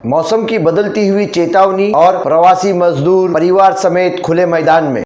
मौसम की बदलती हुई चेतावनी और प्रवासी मजदूर परिवार समेत खुले मैदान में।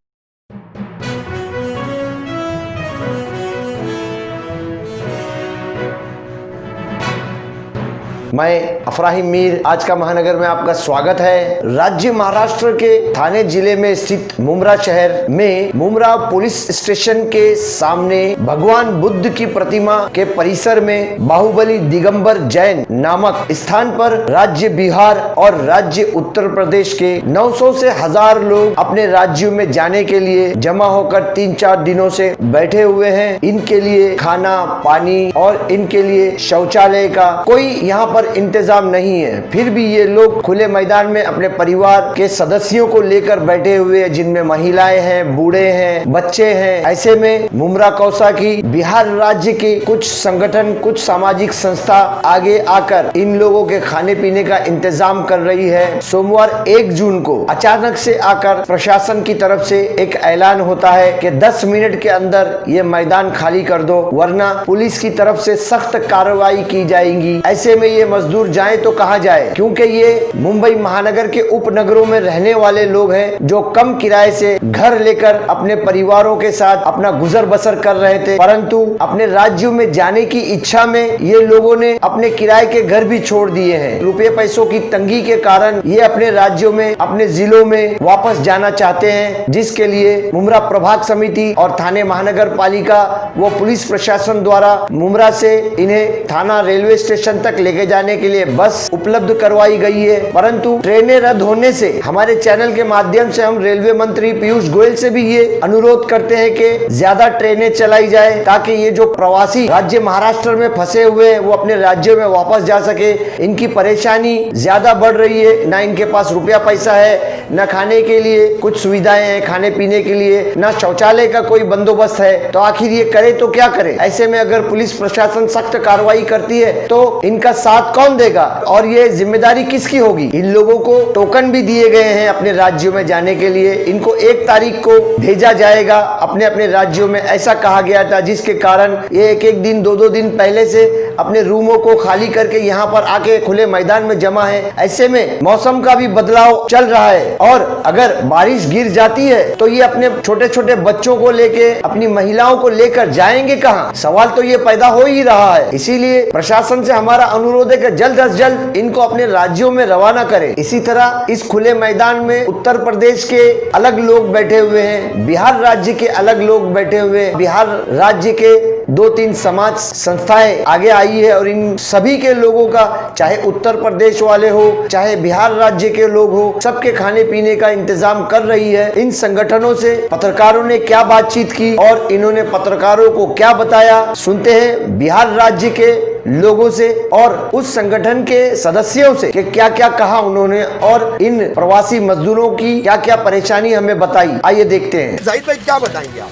मैं अफराहिम मीर, आज का महानगर में आपका स्वागत है। राज्य महाराष्ट्र के ठाणे जिले में स्थित मुंब्रा शहर में मुंब्रा पुलिस स्टेशन के सामने भगवान बुद्ध की प्रतिमा के परिसर में बाहुबली दिगंबर जैन नामक स्थान पर राज्य बिहार और राज्य उत्तर प्रदेश के 900 से 1000 लोग अपने राज्यों में जाने के लिए जमा होकर 3-4 दिनों से बैठे हुए हैं। इनके लिए खाना, पानी और इनके लिए शौचालय का कोई यहाँ पर इंतजाम नहीं है। फिर भी ये लोग खुले मैदान में अपने परिवार के सदस्यों को लेकर बैठे हुए हैं, जिनमें महिलाएं हैं, बूढ़े हैं, बच्चे हैं। ऐसे में मुंब्रा कौसा की बिहार राज्य के कुछ संगठन, कुछ सामाजिक संस्था आगे आकर इन लोगों के खाने पीने का इंतजाम कर रही है। सोमवार 1 जून को अचानक से आकर प्रशासन की तरफ से एक ऐलान होता है कि 10 मिनट के अंदर ये मैदान खाली कर दो, वरना पुलिस की तरफ से सख्त कार्रवाई की जाएगी। ऐसे में ये मजदूर जाए तो कहां जाए, क्योंकि ये मुंबई महानगर के उपनगरों में रहने वाले लोग हैं जो कम किराए से घर लेकर अपने परिवारों के साथ अपना गुजर बसर कर रहे थे, परंतु अपने राज्यों में जाने की इच्छा में ये लोगों ने अपने किराए के घर भी छोड़ दिए हैं। रुपये पैसों की तंगी के कारण ये अपने राज्यों में, अपने जिलों में वापस जाना चाहते हैं, जिसके लिए मुंब्रा प्रभाग समिति और ठाणे महानगर पालिका व पुलिस प्रशासन द्वारा मुंब्रा से इन्हें थाना रेलवे स्टेशन तक लेके जाने के लिए बस उपलब्ध करवाई गई है। परंतु ट्रेनें रद्द होने से हमारे चैनल के माध्यम से हम रेलवे मंत्री पीयूष गोयल से भी ये अनुरोध करते हैं कि ज्यादा ट्रेनें चलाई जाए, ताकि ये जो प्रवासी राज्य महाराष्ट्र में फंसे हुए हैं वो अपने राज्यों में वापस जा सके। इनकी परेशानी ज्यादा बढ़ रही है, ना इनके पास रुपया पैसा है, न खाने के लिए कुछ सुविधाएं हैं, खाने पीने के लिए न शौचालय का कोई बंदोबस्त है। तो आखिर ये करे तो क्या करे। ऐसे में अगर पुलिस प्रशासन सख्त कार्रवाई करती है तो इनका साथ कौन देगा और ये जिम्मेदारी किसकी होगी। इन लोगों को टोकन भी दिए गए हैं अपने राज्यों में जाने के लिए। इनको 1 तारीख को भेजा जाएगा अपने अपने राज्यों में, ऐसा कहा गया था, जिसके कारण ये 1-1 दिन 2-2 दिन पहले से अपने रूमों को खाली करके यहाँ पर आके खुले मैदान में जमा है। ऐसे में मौसम का भी बदलाव चल रहा है और अगर बारिश गिर जाती है तो ये अपने छोटे छोटे बच्चों को लेके, अपनी महिलाओं को लेकर जाएंगे कहाँ। सवाल तो ये पैदा हो ही रहा है। इसीलिए प्रशासन से हमारा अनुरोध है कि जल्द से जल्द इनको अपने राज्यों में रवाना करें। इसी तरह इस खुले मैदान में उत्तर प्रदेश के अलग लोग बैठे हुए हैं, बिहार राज्य के अलग लोग बैठे हुए हैं। बिहार राज्य के 2-3 समाज संस्थाएं आगे आई है और इन सभी के लोगों का, चाहे उत्तर प्रदेश वाले हो, चाहे बिहार राज्य के लोग हो, सबके खाने पीने का इंतजाम कर रही है। इन संगठनों से पत्रकारों ने क्या बातचीत की और इन्होंने पत्रकारों को क्या बताया, सुनते हैं बिहार राज्य के लोगों से और उस संगठन के सदस्यों से कि क्या क्या कहा उन्होंने और इन प्रवासी मजदूरों की क्या क्या परेशानी हमें बताई। आइए देखते हैं। जाहिद भाई क्या बताएंगे आप?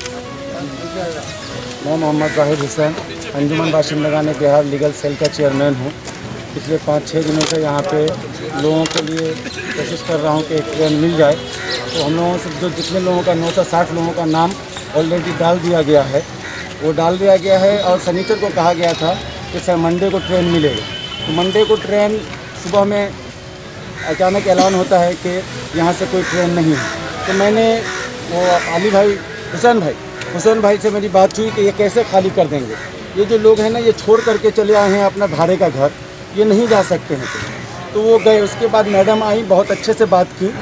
मैं मोहम्मद जाहिद हुसैन, अंजुमन राशन लगाने बिहार लीगल सेल का चेयरमैन हूँ। पिछले 5-6 दिनों से यहाँ पे लोगों के लिए कोशिश कर रहा हूँ कि एक ट्रेन मिल जाए। तो हम लोगों से जो जितने लोगों का 960 लोगों का नाम ऑलरेडी डाल दिया गया है, वो डाल दिया गया है और शनिचर को कहा गया था कि सर मंडे को ट्रेन मिलेगा। तो मंडे को ट्रेन सुबह में अचानक ऐलान होता है कि यहाँ से कोई ट्रेन नहीं है। तो मैंने वो हुसैन भाई से मेरी बात हुई कि ये कैसे खाली कर देंगे। ये जो लोग हैं ना, ये छोड़ करके चले आए हैं अपना भाड़े का घर, ये नहीं जा सकते हैं। तो वो गए। उसके बाद मैडम आई, बहुत अच्छे से बात की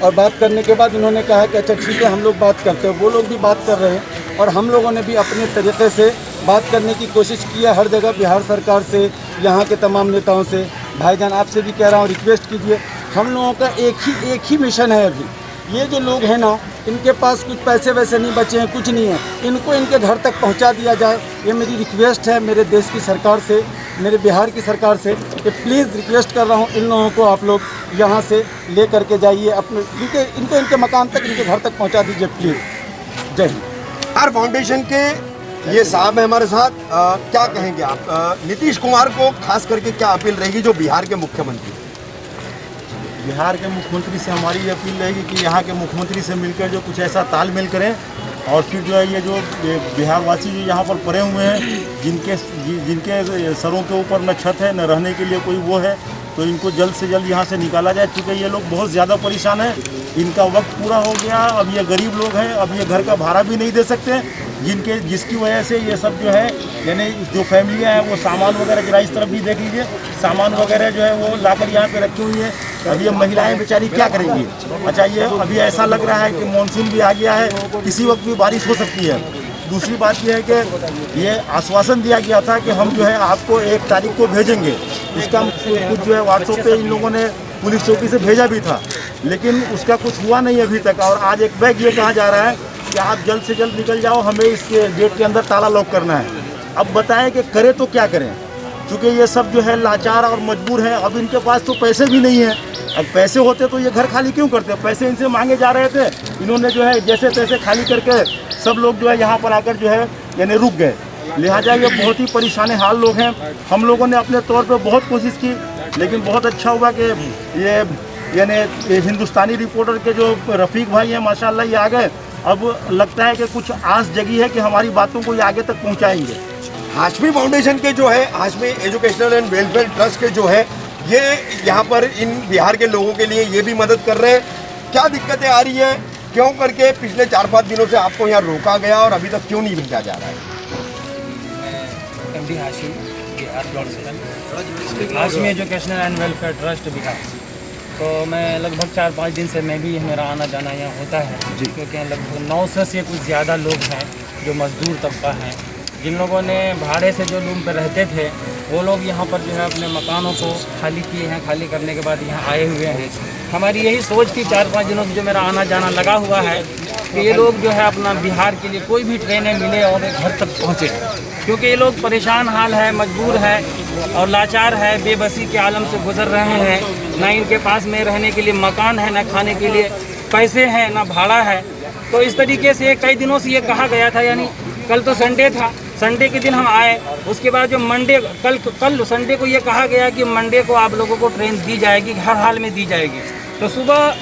और बात करने के बाद उन्होंने कहा कि अच्छा ठीक है, हम लोग बात करते हैं। वो लोग भी बात कर रहे हैं और हम लोगों ने भी अपने तरीके से बात करने की कोशिश की है हर जगह, बिहार सरकार से, यहाँ के तमाम नेताओं से। भाईजान आपसे भी कह रहा हूँ, रिक्वेस्ट कीजिए। हम लोगों का एक ही मिशन है अभी। ये जो लोग हैं ना, इनके पास कुछ पैसे वैसे नहीं बचे हैं, कुछ नहीं है, इनको इनके घर तक पहुंचा दिया जाए। ये मेरी रिक्वेस्ट है मेरे देश की सरकार से, मेरे बिहार की सरकार से कि प्लीज़ रिक्वेस्ट कर रहा हूँ, इन लोगों को आप लोग यहाँ से ले करके जाइए, अपने इनके मकान तक, इनके घर तक पहुँचा दीजिए प्लीज़। जय हिंद। बिहार फाउंडेशन के ये साहब है हमारे साथ। क्या कहेंगे आप? नीतीश कुमार को खास करके क्या अपील रहेगी, जो बिहार के मुख्यमंत्री? बिहार के मुख्यमंत्री से हमारी ये अपील रहेगी कि यहाँ के मुख्यमंत्री से मिलकर जो कुछ ऐसा तालमेल करें और फिर जो है ये जो बिहारवासी जो यहाँ पर पड़े हुए हैं, जिनके सरों के ऊपर न छत है, न रहने के लिए कोई वो है, तो इनको जल्द से जल्द यहाँ से निकाला जाए, क्योंकि ये लोग बहुत ज़्यादा परेशान हैं। इनका वक्त पूरा हो गया, अब ये गरीब लोग हैं, अब ये घर का भाड़ा भी नहीं दे सकते, जिसकी वजह से ये सब जो है, यानी जो फैमिलियाँ हैं वो सामान वगैरह गिरा, इस तरफ भी देख लीजिए, सामान वगैरह जो है वो लाकर यहाँ पे रखी हुई है। अब ये महिलाएं बेचारी क्या करेंगी? अच्छा, ये अभी ऐसा लग रहा है कि मानसून भी आ गया है, किसी वक्त भी बारिश हो सकती है। दूसरी बात यह है कि ये आश्वासन दिया गया था कि हम जो है आपको 1 तारीख को भेजेंगे, उसका कुछ जो है व्हाट्सएप पे इन लोगों ने पुलिस चौकी से भेजा भी था, लेकिन उसका कुछ हुआ नहीं अभी तक। और आज एक बैग ये कहा जा रहा है कि आप जल्द से जल्द निकल जाओ, हमें इसके गेट के अंदर ताला लॉक करना है। अब बताएं कि करें तो क्या करें, क्योंकि ये सब जो है लाचार और मजबूर हैं। अब इनके पास तो पैसे भी नहीं हैं, अब पैसे होते तो ये घर खाली क्यों करते? पैसे इनसे मांगे जा रहे थे, इन्होंने जो है जैसे तैसे खाली करके सब लोग जो है यहाँ पर आकर जो है यानी रुक गए। लिहाजा ये बहुत ही परेशान हाल लोग हैं। हम लोगों ने अपने तौर पे बहुत कोशिश की, लेकिन बहुत अच्छा हुआ कि ये यानी हिंदुस्तानी रिपोर्टर के जो रफ़ीक भाई हैं माशाल्लाह ये आ गए। अब लगता है कि कुछ आस जगी है कि हमारी बातों को ये आगे तक पहुँचाएंगे। हाशमी फाउंडेशन के जो है, Hashmi educational and welfare trust के जो है, ये यहाँ पर इन बिहार के लोगों के लिए ये भी मदद कर रहे हैं। क्या दिक्कतें आ रही हैं, क्यों करके पिछले 4-5 दिनों से आपको यहाँ रोका गया और अभी तक क्यों नहीं भेजा जा रहा है? MD Hashim, Bihar production, Hashmi educational and welfare trust Bihar. तो मैं लगभग 4-5 दिन से मैं भी मेरा आना जाना यहाँ होता है, क्योंकि लगभग 900 से कुछ ज़्यादा लोग हैं जो मजदूर तबका हैं, जिन लोगों ने भाड़े से जो रूम पर रहते थे वो लोग यहाँ पर जो है अपने मकानों को खाली किए हैं। खाली करने के बाद यहाँ आए हुए हैं। हमारी यही सोच थी 4-5 दिनों से जो मेरा आना जाना लगा हुआ है कि ये लोग जो है अपना बिहार के लिए कोई भी ट्रेनें मिले और घर तक पहुँचे, क्योंकि ये लोग परेशान हाल है, मजबूर है और लाचार है, बेबसी के आलम से गुजर रहे हैं। ना इनके पास में रहने के लिए मकान है, ना खाने के लिए पैसे हैं, ना भाड़ा है। तो इस तरीके से कई दिनों से ये कहा गया था, यानी कल तो संडे था, संडे के दिन हम आए, उसके बाद जो मंडे कल संडे को ये कहा गया कि मंडे को आप लोगों को ट्रेन दी जाएगी, हर हाल में दी जाएगी। तो सुबह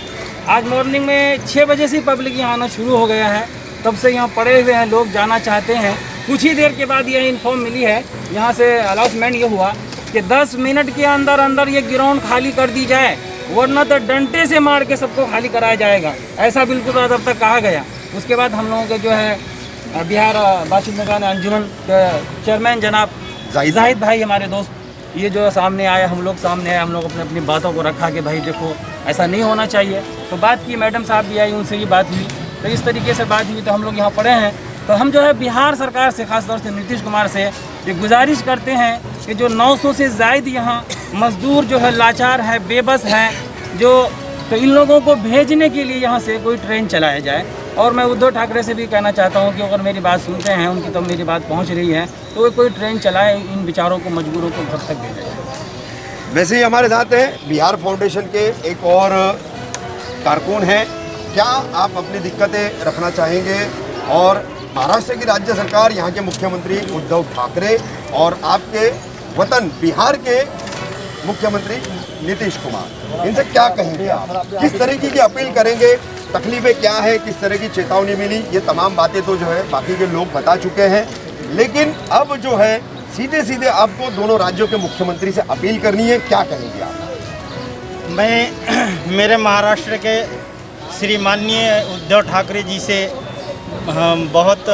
आज मॉर्निंग में 6 बजे से पब्लिक यहाँ आना शुरू हो गया है, तब से यहाँ पड़े हुए हैं, लोग जाना चाहते हैं। कुछ ही देर के बाद यह इन्फॉर्म मिली है, यहाँ से अनाउंसमेंट ये हुआ कि 10 मिनट के अंदर अंदर ये ग्राउंड खाली कर दी जाए, वरना तो डंडे से मार के सबको खाली कराया जाएगा। ऐसा बिल्कुल तब तक कहा गया। उसके बाद हम लोगों के जो है बिहार बाशिंदगान अंजुमन के चेयरमैन जनाब जाहिद भाई, हमारे दोस्त, ये जो सामने आए, हम लोग सामने आए, हम लोग अपने अपनी बातों को रखा कि भाई देखो ऐसा नहीं होना चाहिए। तो बात की, मैडम साहब भी आई, उनसे ये बात हुई, तो इस तरीके से बात हुई। तो हम लोग यहाँ पड़े हैं। तो हम जो है बिहार सरकार से, ख़ासतौर से नीतीश कुमार से ये गुजारिश करते हैं कि जो 900 से ज़ायद यहाँ मज़दूर जो है लाचार है, बेबस हैं, तो इन लोगों को भेजने के लिए यहाँ से कोई ट्रेन चलाया जाए। और मैं उद्धव ठाकरे से भी कहना चाहता हूँ कि अगर मेरी बात सुनते हैं, उनकी तो मेरी बात पहुँच रही है, तो वो कोई ट्रेन चलाए, इन बेचारों को, मजबूरों को घर तक भेजा जाए। वैसे ही हमारे साथ हैं बिहार फाउंडेशन के एक और कारकुन हैं। क्या आप अपनी दिक्कतें रखना चाहेंगे? और महाराष्ट्र की राज्य सरकार, यहाँ के मुख्यमंत्री उद्धव ठाकरे और आपके वतन बिहार के मुख्यमंत्री नीतीश कुमार, इनसे क्या कहेंगे आप? किस तरीके की अपील करेंगे? तकलीफें क्या है, किस तरह की चेतावनी मिली? ये तमाम बातें तो जो है बाकी के लोग बता चुके हैं, लेकिन अब जो है सीधे सीधे आपको दोनों राज्यों के मुख्यमंत्री से अपील करनी है। क्या कहेंगे आप? मैं मेरे महाराष्ट्र के श्री माननीय उद्धव ठाकरे जी से बहुत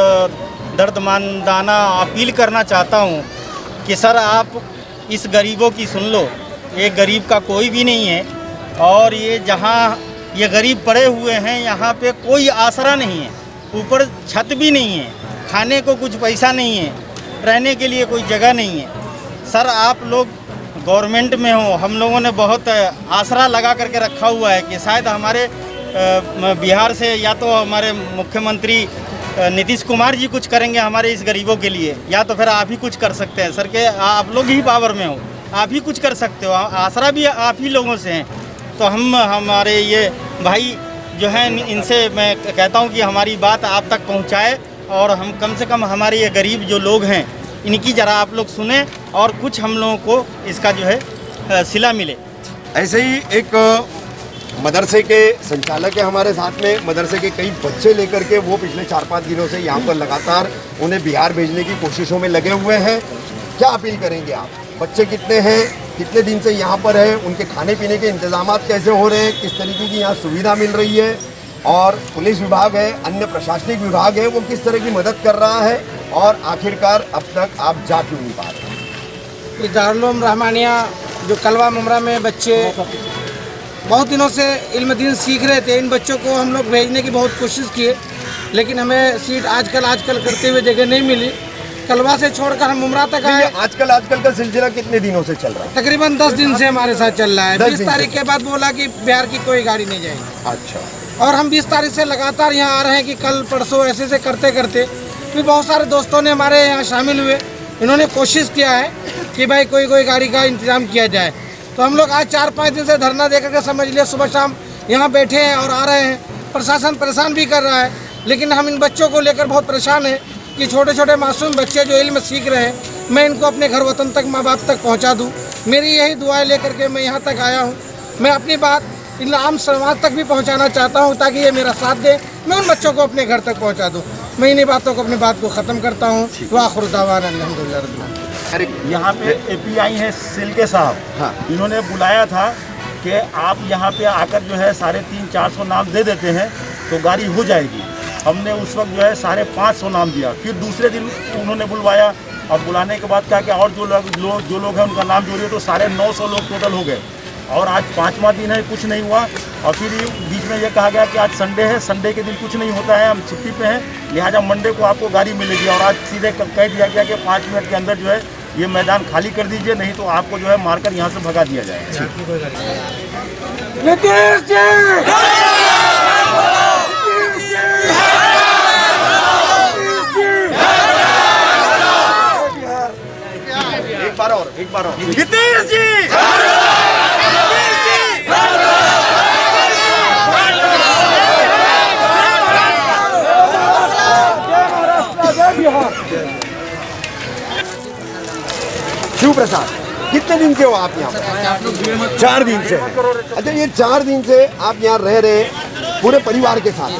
दर्दमंदाना अपील करना चाहता हूँ कि सर आप इस गरीबों की सुन लो। ये गरीब का कोई भी नहीं है, और ये जहाँ ये गरीब पड़े हुए हैं यहाँ पे कोई आसरा नहीं है, ऊपर छत भी नहीं है, खाने को कुछ पैसा नहीं है, रहने के लिए कोई जगह नहीं है। सर आप लोग गवर्नमेंट में हो, हम लोगों ने बहुत आसरा लगा करके रखा हुआ है कि शायद हमारे बिहार से या तो हमारे मुख्यमंत्री नीतीश कुमार जी कुछ करेंगे हमारे इस गरीबों के लिए, या तो फिर आप ही कुछ कर सकते हैं। सर के आप लोग ही पावर में हो, आप ही कुछ कर सकते हो, आसरा भी आप ही लोगों से हैं। तो हमारे ये भाई जो हैं, इनसे मैं कहता हूँ कि हमारी बात आप तक पहुँचाए, और हम कम से कम हमारे ये गरीब जो लोग हैं इनकी ज़रा आप लोग सुने, और कुछ हम लोगों को इसका जो है सिला मिले। ऐसे ही एक मदरसे के संचालक है हमारे साथ में। मदरसे के कई बच्चे लेकर के वो पिछले 4-5 दिनों से यहाँ पर लगातार उन्हें बिहार भेजने की कोशिशों में लगे हुए हैं। क्या अपील करेंगे आप? बच्चे कितने हैं, कितने दिन से यहाँ पर है, उनके खाने पीने के इंतजाम कैसे हो रहे हैं, किस तरीके की यहाँ सुविधा मिल रही है, और पुलिस विभाग है, अन्य प्रशासनिक विभाग है, वो किस तरह की मदद कर रहा है, और आखिरकार अब तक आप जा क्यों नहीं पा रहे हैं? ये दारुल रहमानिया जो कलवा मुमरा में बच्चे बहुत दिनों से इल्म दीन सीख रहे थे, इन बच्चों को हम लोग भेजने की बहुत कोशिश किए, लेकिन हमें सीट आजकल करते हुए जगह नहीं मिली। कलवा से छोड़कर हम मुमरा तक आए। आजकल का सिलसिला कितने दिनों से चल रहा है? तकरीबन 10 दिन से हमारे साथ चल रहा है। 10 20 तारीख के बाद बोला कि बिहार की कोई गाड़ी नहीं जाएगी। अच्छा। और हम 20 तारीख से लगातार यहाँ आ रहे हैं कि कल परसों ऐसे करते करते फिर बहुत सारे दोस्तों ने हमारे यहाँ शामिल हुए, इन्होंने कोशिश किया है कि भाई कोई गाड़ी का इंतजाम किया जाए। तो हम लोग आज 4-5 दिन से धरना दे करके समझ लिया सुबह शाम यहाँ बैठे हैं और आ रहे हैं। प्रशासन परेशान भी कर रहा है, लेकिन हम इन बच्चों को लेकर बहुत परेशान हैं कि छोटे छोटे मासूम बच्चे जो इल्म सीख रहे हैं, मैं इनको अपने घर वतन तक, माँ बाप तक पहुँचा दूँ। मेरी यही दुआएं लेकर के मैं यहाँ तक आया हूँ। मैं अपनी बात इन आम समाज तक भी पहुँचाना चाहता हूँ ताकि ये मेरा साथ दे, मैं उन बच्चों को अपने घर तक पहुँचा दूँ। मैं इन्हीं बातों को अपनी बात को ख़त्म करता हूँ। वाखिर दावाना अल्हम्दुलिल्लाह रब्बिल आलमीन। यहाँ पे API हैं सिल्के साहब, हाँ। इन्होंने बुलाया था कि आप यहाँ पे आकर जो है 350-400 नाम दे देते हैं तो गाड़ी हो जाएगी। हमने उस वक्त जो है 550 नाम दिया। फिर दूसरे दिन उन्होंने बुलवाया, और बुलाने के बाद कहा कि और जो लोग हैं उनका नाम जोड़िए, तो 950 लोग टोटल हो गए। और आज 5वां दिन है, कुछ नहीं हुआ। और फिर बीच में ये कहा गया कि आज संडे है, संडे के दिन कुछ नहीं होता है, हम छुट्टी पे हैं, लिहाजा मंडे को आपको गाड़ी मिलेगी। और आज सीधे कह दिया गया कि 5 मिनट के अंदर जो है ये मैदान खाली कर दीजिए, नहीं तो आपको जो है मारकर यहाँ से भगा दिया जाएगा। एक बार और नीतीश जी! शिव प्रसाद, कितने दिन से हो आप यहाँ पर? 4 दिन से। अच्छा, ये 4 दिन से आप यहाँ रह रहे पूरे परिवार के साथ,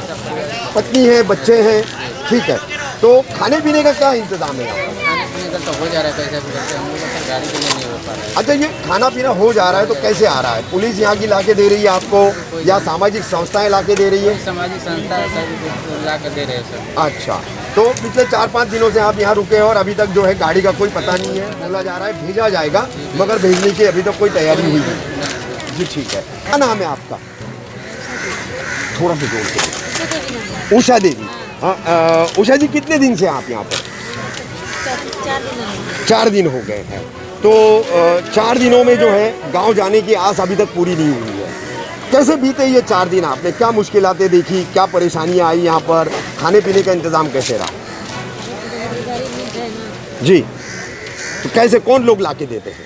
पत्नी है, बच्चे हैं, ठीक है, तो खाने पीने का क्या इंतजाम है? खाने पीने का तो हो जा रहा है, पैसे भी करते हैं हम लोग, पर गाड़ी के लिए नहीं हो पा रहा है। अच्छा, ये खाना पीना हो जा रहा है तो कैसे आ रहा है? पुलिस यहाँ की ला के दे रही है आपको, या सामाजिक संस्थाएं ला के दे रही है? सामाजिक संस्था सब ला कर दे रहे हैं सब। अच्छा, तो पिछले 4-5 दिनों से आप यहाँ रुके हैं और अभी तक जो है गाड़ी का कोई पता नहीं है। बोला जा रहा है भेजा जाएगा, मगर भेजने की अभी तक कोई तैयारी हुई नहीं। जी ठीक है, क्या नाम है आपका? थोड़ा सा जोर से। उषा देवी। हाँ, उषा जी, कितने दिन से आप यहाँ पर? 4 दिन हो गए हैं। तो 4 दिनों में जो है गांव जाने की आस अभी तक पूरी नहीं हुई है। कैसे बीते ये 4 दिन? आपने क्या मुश्किलातें देखी, क्या परेशानियां आई यहाँ पर? खाने पीने का इंतजाम कैसे रहा? जी, तो कैसे, कौन लोग लाके देते हैं?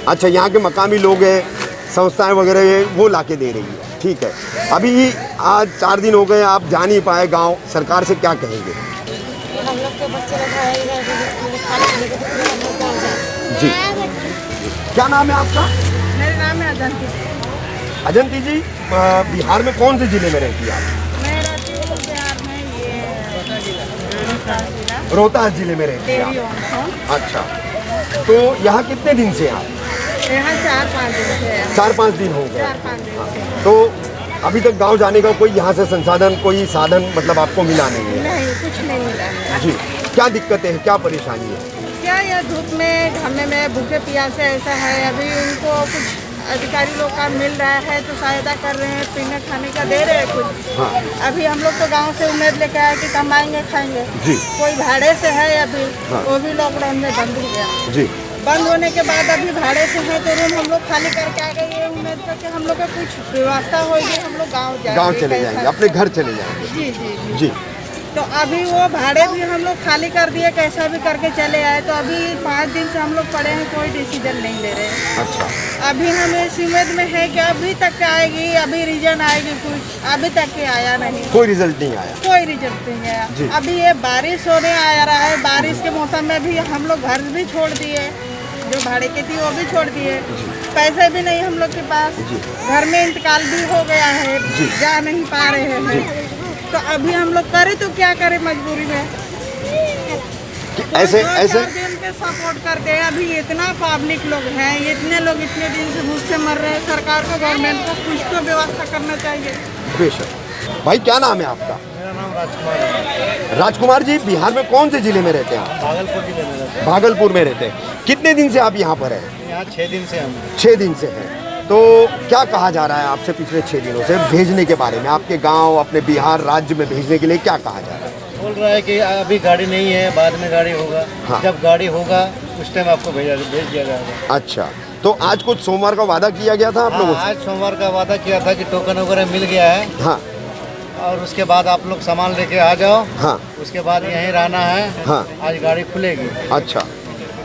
अच्छा, यहाँ के मकामी लोग हैं, संस्थाएं वगैरह है, वो लाके दे रही है, ठीक है। अभी आज 4 दिन हो गए, आप जा नहीं पाए गांव, सरकार से क्या कहेंगे? हम लोग के बच्चे जी, क्या नाम है आपका? मेरा नाम है अजंती। अजंती जी, बिहार में कौन से जिले में रहती है आप? मैं रहती हूँ बिहार में, ये रोहतास जिले में रहती है आप। अच्छा, तो यहाँ कितने दिन से आप? यहाँ 4-5 दिन से। 4-5 दिन हो गए। 4-5 दिन से। तो अभी तक गांव जाने का कोई यहाँ से संसाधन, कोई साधन मतलब आपको मिला नहीं है? नहीं, कुछ नहीं मिला है। जी, क्या दिक्कतें हैं, क्या परेशानी है? क्या ये धूप में, घामे में, भूखे प्यासे ऐसा है। अभी उनको कुछ अधिकारी लोग का मिल रहा है तो सहायता कर रहे हैं, पीने खाने का दे रहे हैं कुछ। हाँ। अभी हम लोग तो गांव से उम्मीद लेके आए कि कमाएंगे खाएंगे। जी। कोई भाड़े से है अभी, हाँ। वो भी लॉकडाउन में बंद हो गया। जी, बंद होने के बाद अभी भाड़े से है तो रूम हम लोग खाली करके आ गए। ये उम्मीद करके हम लोग का कुछ व्यवस्था होगी, हम लोग गाँव चले जाएंगे, अपने घर चले जाएंगे। जी जी जी, तो अभी वो भाड़े भी हम लोग खाली कर दिए, कैसा भी करके चले आए। तो अभी 5 दिन से हम लोग पड़े हैं, कोई डिसीजन नहीं ले रहे हैं। अच्छा, अभी हम इस उम्मीद में है कि अभी तक आएगी, अभी रीजन आएगी, कुछ अभी तक के आया नहीं, कोई रिजल्ट नहीं आया। कोई रिजल्ट नहीं आया। अभी ये बारिश होने आ रहा है, बारिश के मौसम में भी हम लोग घर भी छोड़ दिए, जो भाड़े की थी वो भी छोड़ दिए, पैसे भी नहीं हम लोग के पास, घर में इंतकाल भी हो गया है, जा नहीं पा रहे हैं। तो अभी हम लोग करें तो क्या करें मजबूरी में? ऐसे तो 4 दिन के के सपोर्ट करते हैं। अभी इतना पब्लिक लोग हैं, इतने लोग इतने दिन से भूख से मर रहे हैं। सरकार को, गवर्नमेंट को कुछ तो व्यवस्था करना चाहिए। बेशक। भाई क्या नाम है आपका? मेरा नाम राजकुमार है। राजकुमार जी, बिहार में कौन से जिले में रहते हैं आप? भागलपुर जिले में रहते भागलपुर में रहते हैं। कितने दिन से आप यहाँ पर हैं? हैं। यहाँ 6 दिन से हम 6 दिन से हैं। तो क्या कहा जा रहा है आपसे पिछले 6 दिनों से भेजने के बारे में? आपके गांव, अपने बिहार राज्य में भेजने के लिए क्या कहा जा रहा है? बोल रहा है कि अभी गाड़ी नहीं है, बाद में गाड़ी होगा। हाँ। जब गाड़ी होगा उस टाइम आपको भेज दिया जाएगा। अच्छा, तो आज कुछ सोमवार का वादा किया गया था आप लोगों हाँ, आज सोमवार का वादा किया था कि टोकन वगैरह मिल गया है। से? हाँ और उसके बाद आप लोग सामान लेके आ जाओ। हाँ उसके बाद यहीं रहना है। हाँ। आज गाड़ी खुलेगी। अच्छा,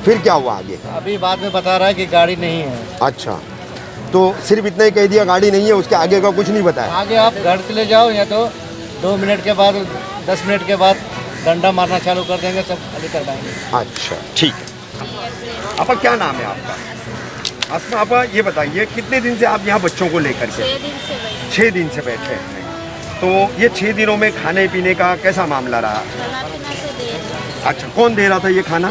फिर क्या हुआ आगे? अभी बाद में बता रहा है कि गाड़ी नहीं है। अच्छा, तो सिर्फ इतना ही कह दिया गाड़ी नहीं है, उसके आगे का कुछ नहीं बताया? आगे आप घर चले जाओ, या तो 2 मिनट के बाद 10 मिनट के बाद डंडा मारना चालू कर देंगे, सब खाली कर देंगे। अच्छा, ठीक है। आपका क्या नाम है आपका? अस्मा, आपा ये बताइए कितने दिन से आप यहाँ बच्चों को लेकर के? 6 दिन से बैठे हैं। तो ये 6 दिनों में खाने पीने का कैसा मामला रहा? अच्छा, कौन दे रहा था ये खाना?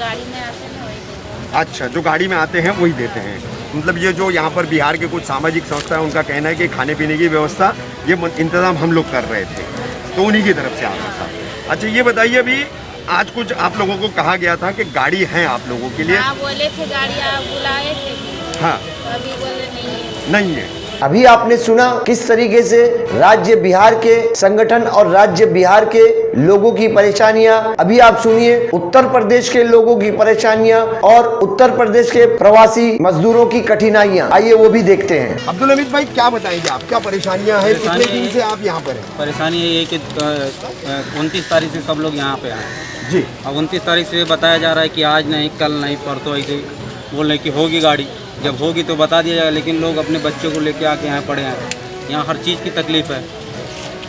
गाड़ी में आते हैं वही देते हैं। अच्छा, जो गाड़ी में आते हैं वही देते हैं। मतलब ये जो यहाँ पर बिहार के कुछ सामाजिक संस्था है, उनका कहना है कि खाने पीने की व्यवस्था ये इंतज़ाम हम लोग कर रहे थे, तो उन्हीं की तरफ से आ रहा था। अच्छा, ये बताइए अभी आज कुछ आप लोगों को कहा गया था कि गाड़ी है आप लोगों के लिए? हाँ, बोले थे गाड़ी, आप बुलाए थे। हाँ, अभी बोले नहीं है। नहीं है। अभी आपने सुना किस तरीके से राज्य बिहार के संगठन और राज्य बिहार के लोगों की परेशानियां। अभी आप सुनिए उत्तर प्रदेश के लोगों की परेशानियां और उत्तर प्रदेश के प्रवासी मजदूरों की कठिनाइयां। आइए वो भी देखते हैं। अब्दुल हमीद भाई, क्या बताएंगे आप, क्या परेशानियां हैं? कितने दिन से आप यहाँ पर हैं? परेशानी यही है कि 29 तारीख से सब लोग यहाँ पे आए जी। अब 29 तारीख से बताया जा रहा है कि आज नहीं, कल नहीं, परसों ऐसे बोल रहे कि होगी गाड़ी। जब होगी तो बता दिया जाएगा, लेकिन लोग अपने बच्चों को लेके आके यहाँ पड़े हैं। यहाँ हर चीज़ की तकलीफ़ है,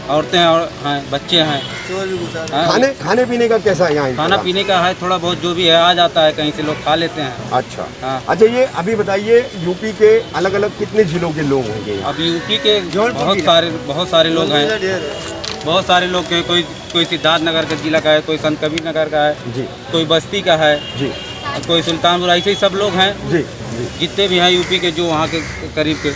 औरतें और हैं, बच्चे हैं। खाने पीने का कैसा है यहाँ? खाना पीने का है, थोड़ा बहुत जो भी है आ जाता है, कहीं से लोग खा लेते हैं। अच्छा। हाँ। अच्छा, ये अभी बताइए यूपी के अलग अलग कितने जिलों के लोग होंगे? अब यूपी के बहुत सारे लोग हैं, बहुत सारे लोग हैं। कोई सिद्धार्थ नगर के जिला का है, कोई संत कबीर नगर का है जी, कोई बस्ती का है जी, कोई सुल्तानपुर, ऐसे ही सब लोग हैं जी, जितने भी हैं यूपी के, जो वहाँ के करीब के।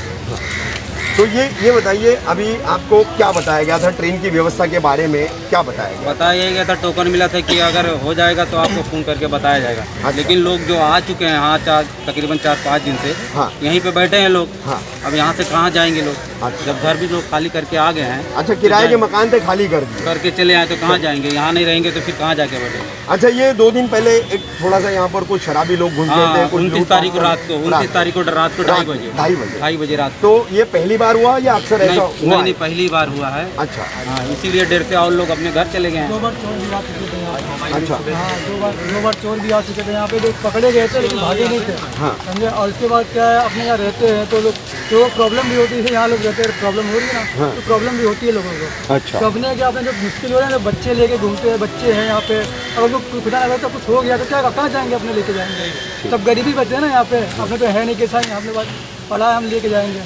तो ये बताइए अभी आपको क्या बताया गया था ट्रेन की व्यवस्था के बारे में? क्या बताया गया? बताया गया था, टोकन मिला था कि अगर हो जाएगा तो आपको फ़ोन करके बताया जाएगा। अच्छा। लेकिन लोग जो आ चुके हैं यहाँ तकरीबन 4-5 दिन से हाँ। यहीं पे बैठे हैं लोग। हाँ। अब यहाँ से कहाँ जाएंगे लोग? अच्छा। जब घर भी लोग खाली करके आ गए हैं। अच्छा, किराए के मकान थे खाली कर दिए करके चले आए तो कहाँ जाएंगे? यहाँ नहीं रहेंगे तो फिर कहाँ जाके बैठेंगे? अच्छा, ये 2 दिन पहले एक थोड़ा सा यहाँ पर कुछ शराबी लोग घूमते थे। हाँ, 29 तारीख को रात को 2:30 बजे रात। तो ये पहली बार हुआ या अक्सर ऐसा हुआ? नहीं, पहली बार हुआ है। अच्छा। हाँ, इसीलिए देर से और लोग अपने घर चले गए हैं। 2 बार चोर भी आ चुके थे यहाँ पे। अच्छा। हाँ, 2 बार चोर भी आ चुके थे यहाँ पे। लोग पकड़े गए थे लेकिन भागे नहीं थे। हाँ। समझे। और उसके बाद क्या है, अपने यहाँ रहते हैं तो लोग तो प्रॉब्लम भी होती है। यहाँ लोग रहते हैं, प्रॉब्लम हो रही है ना। हाँ। तो प्रॉब्लम भी होती है लोगों को। अच्छा। तो अपने क्या, अपने जो मुश्किल हो रहा है ना, बच्चे लेके घूमते हैं, बच्चे हैं यहाँ पे। अगर लोग खुदा अगर तो कुछ हो गया तो क्या कहाँ जाएंगे? अपने लेके जाएंगे। सब गरीबी बचे हैं ना यहाँ पे। अपने पे है नहीं कैसा, हमने बात पढ़ा है, हम लेके जाएंगे।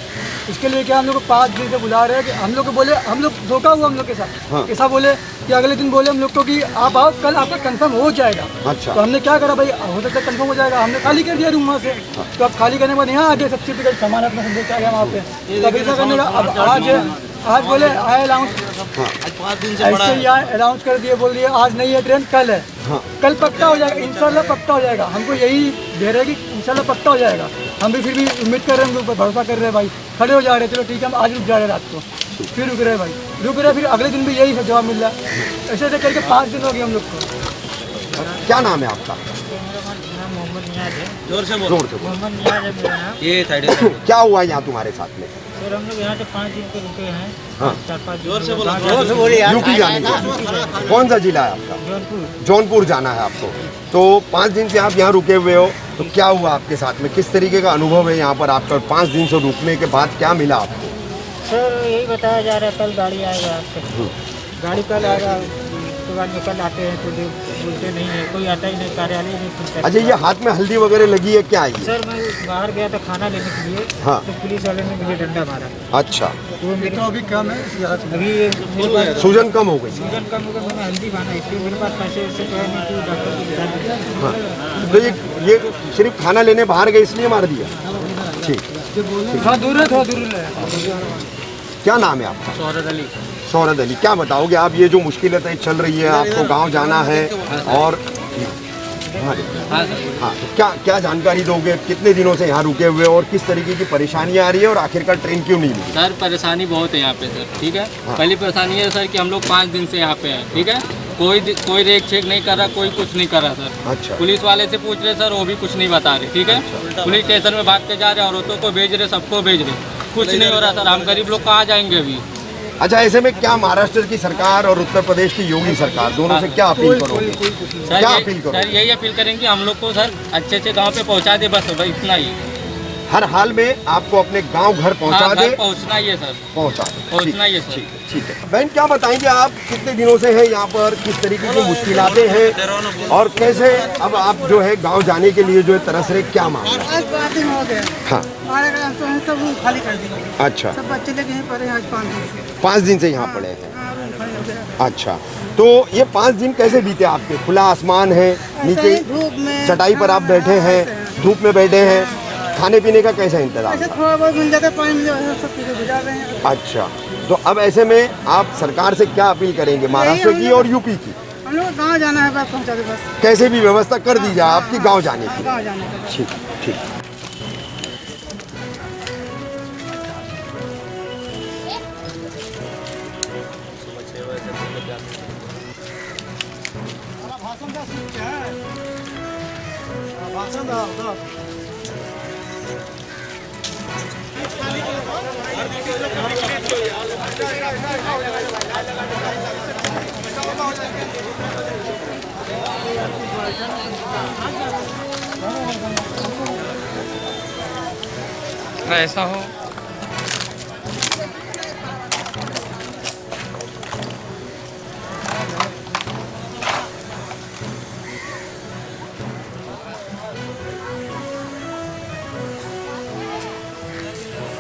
इसके लिए क्या हम लोग को 5 दिन से बुला रहे हैं कि हम लोग को बोले, हम लोग धोखा हुआ हम लोग के साथ। हाँ। ऐसा बोले कि अगले दिन बोले हम लोग को कि आप आओ, कल आपका कंफर्म हो जाएगा। अच्छा। तो हमने क्या करा भाई, हो सकता है कंफर्म हो जाएगा, हमने खाली कर दिया रूम वहाँ से। तो अब खाली करने के बाद यहाँ आ गए, सबसे पहले सामान अपना हम लेके आ गया वहाँ पे। तब ऐसा करने का अब आज बोले आए अलाउंस, ऐसे ही आए अलाउंस कर दिए, बोल दिए आज नहीं है ट्रेन, कल है। हाँ। कल पक्का हो जाएगा, इंशाल्लाह पक्का हो जाएगा। हमको यही दे रहे कि इंशाल्लाह पक्का हो जाएगा। हम भी फिर भी उम्मीद कर रहे हैं, हम लोग भरोसा कर रहे हैं भाई। खड़े हो जा रहे, चलो ठीक है, हम आज रुक जा रहे हैं रात को, फिर रुक रहे भाई, रुक रहे, फिर अगले दिन भी यही जवाब मिल रहा है। ऐसे ऐसे करके 5 दिन हो गए हम लोग को। क्या नाम है आपका? जोर से बोलो। जोर से बोलो। मोहम्मद नियाज है मेरा नाम। ये साइड क्या हुआ यहाँ तुम्हारे साथ में? सर हम लोग यहाँ से 5 दिन पे रुके हैं। हाँ। 4-5 जोर से बोलो। यूपी जाने का? कौन सा जिला है आपका? जौनपुर। जौनपुर जाना है आपको। तो 5 दिन से आप यहाँ रुके हुए हो, तो क्या हुआ आपके साथ में? किस तरीके का अनुभव है यहाँ पर आपका? 5 दिन से रुकने के बाद क्या मिला आपको? सर यही बताया जा रहा है कल गाड़ी आएगा आपसे। गाड़ी कल आएगा, उसके बाद में कल आते हैं तो बोलते नहीं है, कोई आता ही नहीं, कार्यालय नहीं खुलता। अच्छा, ये हाथ में हल्दी वगैरह लगी है, क्या है? सर मैं बाहर गया था खाना लेने के लिए, हाँ। तो पुलिस वाले ने मुझे डंडा मारा। अच्छा, तो मेरे तो अभी कम है, अभी मेरे पास सूजन कम हो गई। सूजन कम हो गया, मैंने हल्दी बांधा, इसलिए मेरे पास पैसे वैसे तो है नहीं कि डॉक्टर को दिखा दिया। हाँ, तो ये सिर्फ खाना लेने बाहर गए इसलिए मार दिया? ठीक, क्या नाम है आपका? शौरत अली। शौरत अली, क्या बताओगे आप, ये जो मुश्किलें चल रही है, आपको गांव जाना है और हाँ, तो क्या जानकारी दोगे, कितने दिनों से यहाँ रुके हुए और किस तरीके की परेशानियाँ आ रही है और आखिरकार ट्रेन क्यों नहीं मिली? सर परेशानी बहुत है यहाँ पे सर, ठीक है। हाँ। पहली परेशानी है सर कि हम लोग 5 दिन से यहाँ पे हैं, ठीक है। कोई रेक चेक नहीं कर रहा, कोई कुछ नहीं कर रहा सर। अच्छा, पुलिस वाले से पूछ रहे सर, वो भी कुछ नहीं बता रहे, ठीक है। पुलिस स्टेशन में भाग के जा रहे, औरतों को भेज रहे, सबको भेज रहे, कुछ नहीं हो रहा सर। हम गरीब लोग कहाँ जाएंगे अभी? अच्छा, ऐसे में क्या महाराष्ट्र की सरकार और उत्तर प्रदेश की योगी सरकार दोनों से क्या अपील करोगे? क्या अपील करोगे? सर यही अपील करेंगे कि हम लोग को सर अच्छे गांव पे पहुंचा दे, बस इतना ही। हर हाल में आपको अपने गांव घर पहुंचा दे, पहुंचना ही है सर, पहुंचना ही है सर। ठीक है। बहन, क्या बताएंगे आप, कितने दिनों से हैं यहाँ पर, किस तरीके की मुश्किलातें हैं और कैसे अब आप जो है गांव जाने के लिए जो है तरस रहे, क्या मामला है? आज 5 दिन हो गया। हाँ, हमारे घर तो है सब रूम खाली कर दिया। अच्छा, सब बच्चे लेके यहीं पड़े हैं आज 5 दिन से। 5 दिन से यहाँ पड़े हैं। हाँ, रूम खाली हो गया। अच्छा, तो ये 5 दिन कैसे बीते आपके? खुला आसमान है, नीचे धूप में चटाई पर आप बैठे हैं, धूप में बैठे हैं, खाने पीने का कैसा इंतजाम? ऐसे थोड़ा बहुत मिल जाता है, पानी मिल जाता है, सब चीज़ें गुजार रहे हैं। अच्छा, तो अब ऐसे में आप सरकार से क्या अपील करेंगे, महाराष्ट्र की और यूपी की? हम लोग गाँव जाना है, बस पहुँचा दे बस। कैसे भी व्यवस्था कर दी जाए आपकी गांव जाने की। गाँव जाने का बस। ठीक ठीक। ऐसा हो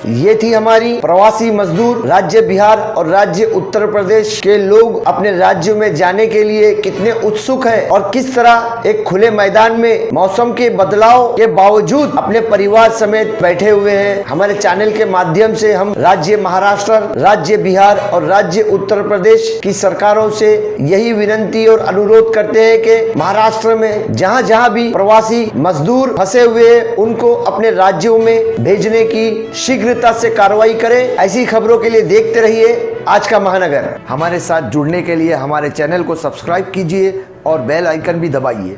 ये थी हमारी प्रवासी मजदूर राज्य बिहार और राज्य उत्तर प्रदेश के लोग अपने राज्यों में जाने के लिए कितने उत्सुक हैं और किस तरह एक खुले मैदान में मौसम के बदलाव के बावजूद अपने परिवार समेत बैठे हुए हैं। हमारे चैनल के माध्यम से हम राज्य महाराष्ट्र, राज्य बिहार और राज्य उत्तर प्रदेश की सरकारों से यही विनती और अनुरोध करते हैं कि महाराष्ट्र में जहाँ जहाँ भी प्रवासी मजदूर फंसे हुए हैं उनको अपने राज्यों में भेजने की शीघ्रता से कार्रवाई करें। ऐसी खबरों के लिए देखते रहिए आज का महानगर। हमारे साथ जुड़ने के लिए हमारे चैनल को सब्सक्राइब कीजिए और बेल आइकन भी दबाइए।